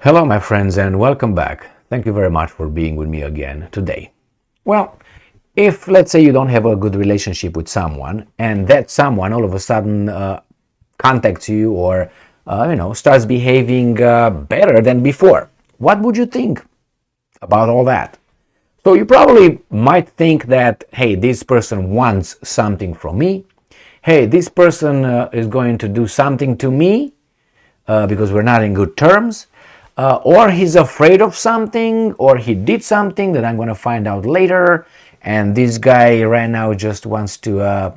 Hello, my friends, and welcome back. Thank you very much for being with me again today. Well, if let's say you don't have a good relationship with someone, and that someone all of a sudden contacts you or starts behaving better than before, what would you think about all that? So you probably might think that, hey, this person wants something from me. Hey, this person is going to do something to me because we're not in good terms. Or he's afraid of something, or he did something that I'm going to find out later, and this guy right now just wants to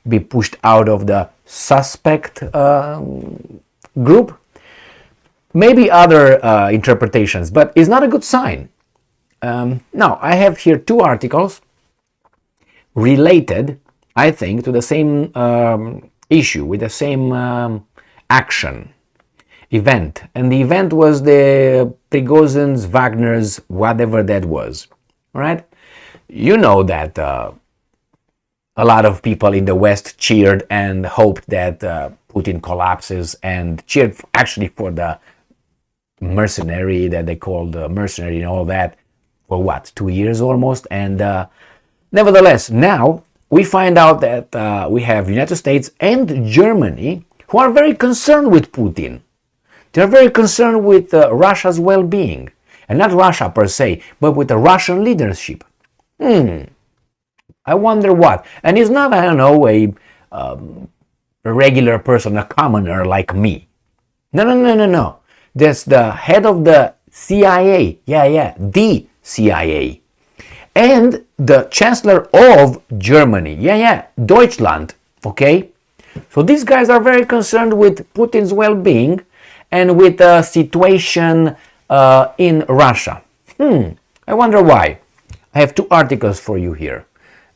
be pushed out of the suspect group. Maybe other interpretations, but it's not a good sign. Now, I have here two articles related, I think, to the same issue, with the same action. Event, and the event was the Prigozhin's, Wagner's, whatever that was. All right, you know that a lot of people in the West cheered and hoped that Putin collapses, and cheered actually for the mercenary that they called mercenary and all that for what, 2 years almost. And nevertheless, now we find out that we have United States and Germany who are very concerned with Putin. They're very concerned with Russia's well-being, and not Russia per se, but with the Russian leadership. I wonder what. And it's not, I don't know, a regular person, a commoner like me. No. That's the head of the CIA. The CIA. And the Chancellor of Germany. Deutschland. Okay? So these guys are very concerned with Putin's well-being and with the situation in Russia. I wonder why. I have two articles for you here,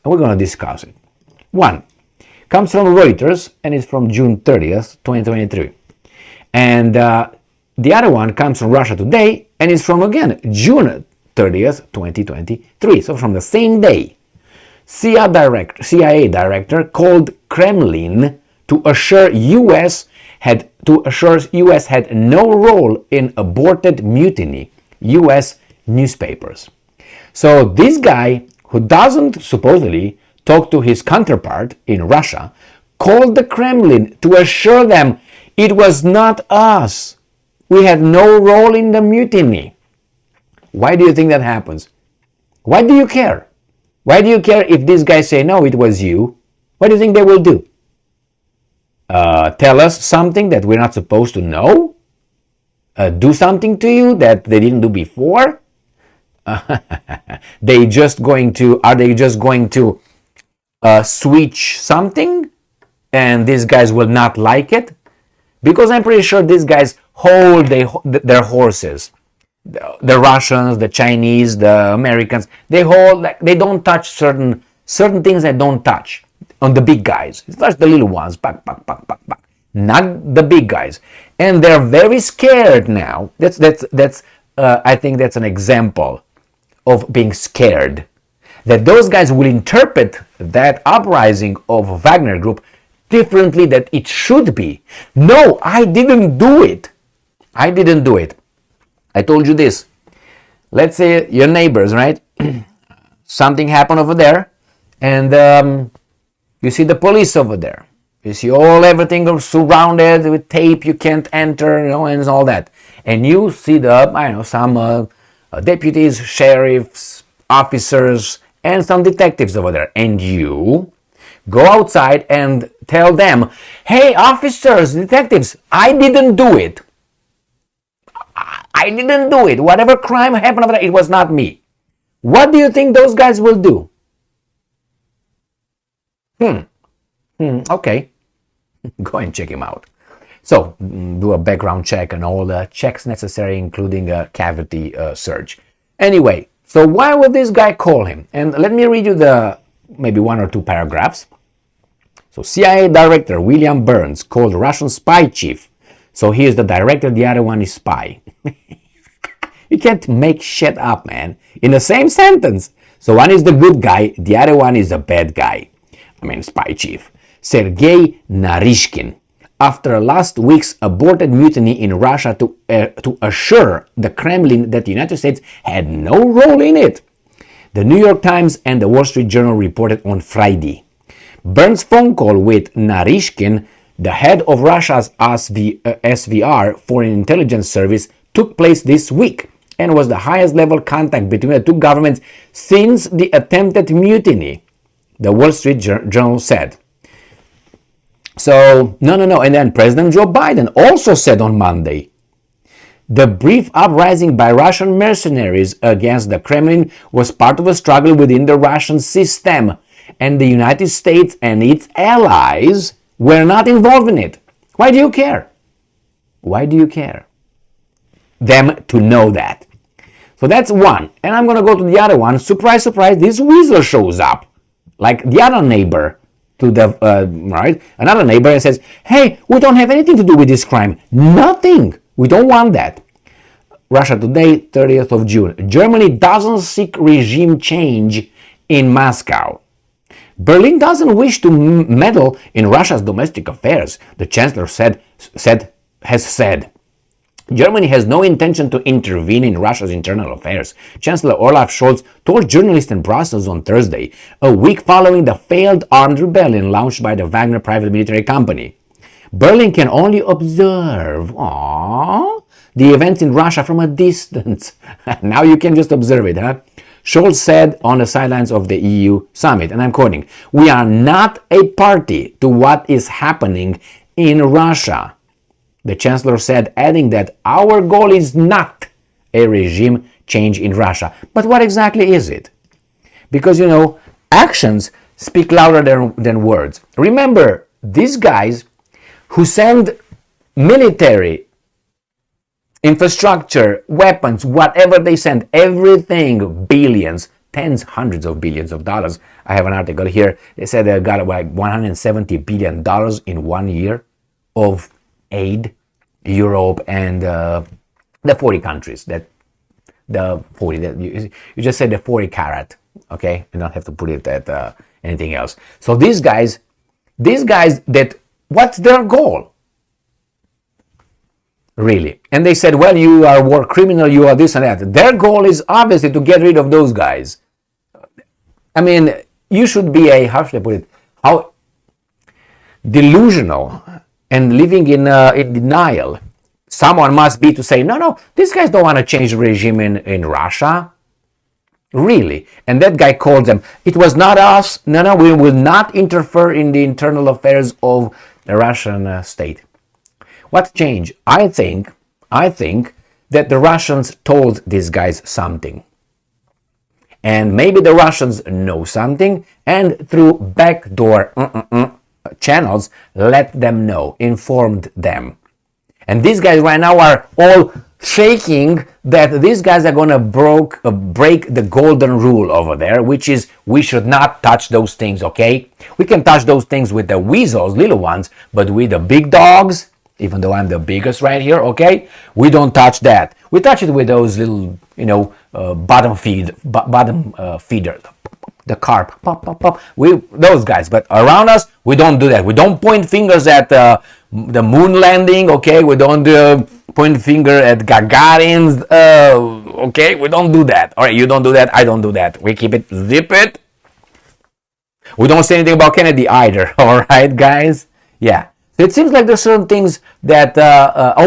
and we're going to discuss it. One comes from Reuters, and it's from June 30th, 2023. And the other one comes from Russia Today, and it's from, again, June 30th, 2023. So from the same day. CIA director called Kremlin to assure U.S. had no role in aborted mutiny, U.S. newspapers. So this guy, who doesn't supposedly talk to his counterpart in Russia, called the Kremlin to assure them it was not us. We had no role in the mutiny. Why do you think that happens? Why do you care? Why do you care if these guys say, no, it was you? What do you think they will do? Tell us something that we're not supposed to know? Do something to you that they didn't do before? Are they just going to switch something and these guys will not like it? Because I'm pretty sure these guys hold their horses. The Russians, the Chinese, the Americans, they don't touch certain things they don't touch. On the big guys. It's just the little ones. Back. Not the big guys. And they're very scared now. I think that's an example of being scared. That those guys will interpret that uprising of Wagner group differently than it should be. No, I didn't do it. I told you this. Let's say your neighbors, right? Something happened over there, and you see the police over there. You see everything surrounded with tape. You can't enter, and all that. And you see some deputies, sheriffs, officers, and some detectives over there. And you go outside and tell them, "Hey, officers, detectives, I didn't do it. I didn't do it. Whatever crime happened over there, it was not me." What do you think those guys will do? Okay. Go and check him out. So, do a background check and all the checks necessary, including a cavity search. Anyway, so why would this guy call him? And let me read you the maybe one or two paragraphs. So, CIA Director William Burns called Russian spy chief. So, he is the director, the other one is spy. You can't make shit up, man. In the same sentence. So, one is the good guy, the other one is the bad guy. Spy chief. Sergei Narishkin after last week's aborted mutiny in Russia to assure the Kremlin that the United States had no role in it. The New York Times and the Wall Street Journal reported on Friday. Burns' phone call with Narishkin, the head of Russia's SVR, Foreign Intelligence Service, took place this week and was the highest level contact between the two governments since the attempted mutiny, the Wall Street Journal said. So, no. And then President Joe Biden also said on Monday, the brief uprising by Russian mercenaries against the Kremlin was part of a struggle within the Russian system, and the United States and its allies were not involved in it. Why do you care? Why do you care? Them to know that. So that's one. And I'm going to go to the other one. Surprise, surprise, this weasel shows up. Like the other neighbor to the, right? Another neighbor and says, hey, we don't have anything to do with this crime. Nothing. We don't want that. Russia Today, 30th of June. Germany doesn't seek regime change in Moscow. Berlin doesn't wish to meddle in Russia's domestic affairs, the chancellor has said. Germany has no intention to intervene in Russia's internal affairs, Chancellor Olaf Scholz told journalists in Brussels on Thursday, a week following the failed armed rebellion launched by the Wagner private military company. Berlin can only observe the events in Russia from a distance. Now you can just observe it, huh? Scholz said on the sidelines of the EU summit, and I'm quoting, "We are not a party to what is happening in Russia," the chancellor said, adding that our goal is not a regime change in Russia. But what exactly is it? Because, actions speak louder than words. Remember, these guys who send military infrastructure, weapons, whatever they send, everything, billions, tens, hundreds of billions of dollars. I have an article here. They said they got like $170 billion in 1 year of aid, Europe and the 40 countries. You just said the 40 carat, okay? You don't have to put it at anything else. So these guys, what's their goal? Really? And they said, well, you are war criminal, you are this and that. Their goal is obviously to get rid of those guys. I mean, you should be how should I put it? How delusional and living in denial someone must be to say, no, these guys don't want to change the regime in Russia. Really? And that guy called them, it was not us. No, we will not interfere in the internal affairs of the Russian state. What changed? I think that the Russians told these guys something. And maybe the Russians know something and through backdoor channels let them know, informed them. And these guys right now are all shaking that these guys are going to break the golden rule over there, which is we should not touch those things, okay? We can touch those things with the weasels, little ones, but with the big dogs, even though I'm the biggest right here, okay? We don't touch that. We touch it with those little, bottom feeder, the carp, pop, pop, pop. Those guys, but around us, we don't do that. We don't point fingers at the moon landing, okay? We don't point finger at Gagarin's, okay? We don't do that. All right, you don't do that, I don't do that. We keep it, zip it. We don't say anything about Kennedy either, all right, guys? Yeah. It seems like there's certain things that,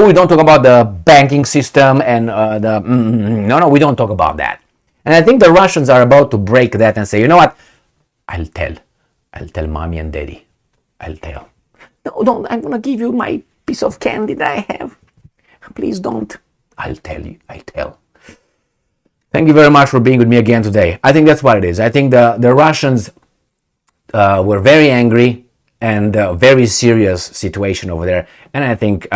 we don't talk about the banking system and no, we don't talk about that. And I think the Russians are about to break that and say, you know what? I'll tell mommy and daddy. I'll tell. No, don't, I'm going to give you my piece of candy that I have. Please don't. I'll tell you, I'll tell. Thank you very much for being with me again today. I think that's what it is. I think the Russians were very angry and a very serious situation over there. And I think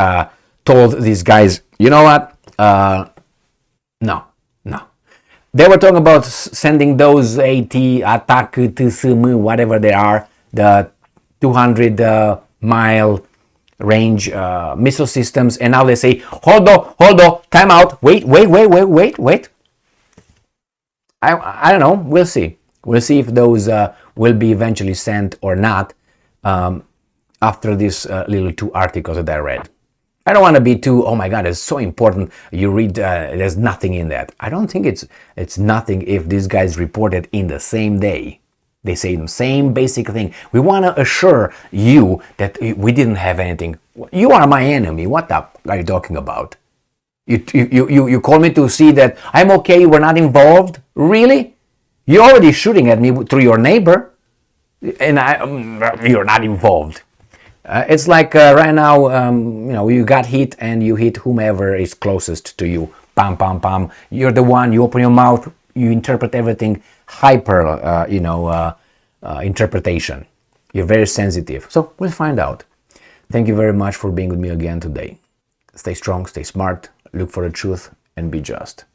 told these guys, you know what? No. They were talking about sending those AT, attack, whatever they are, the 200-mile range missile systems. And now they say, hold on, time out, wait. I don't know, we'll see. We'll see if those will be eventually sent or not. after these little two articles that I read. I don't want to be too, oh my God, it's so important. You read, there's nothing in that. I don't think it's nothing if these guys reported in the same day. They say the same basic thing. We want to assure you that we didn't have anything. You are my enemy. What the are you talking about? You call me to see that I'm okay, we're not involved? Really? You're already shooting at me through your neighbor, and you're not involved. It's like right now, you got hit and you hit whomever is closest to you. Pam, pam, pam. You're the one, you open your mouth, you interpret everything hyper, interpretation. You're very sensitive. So we'll find out. Thank you very much for being with me again today. Stay strong, stay smart, look for the truth, and be just.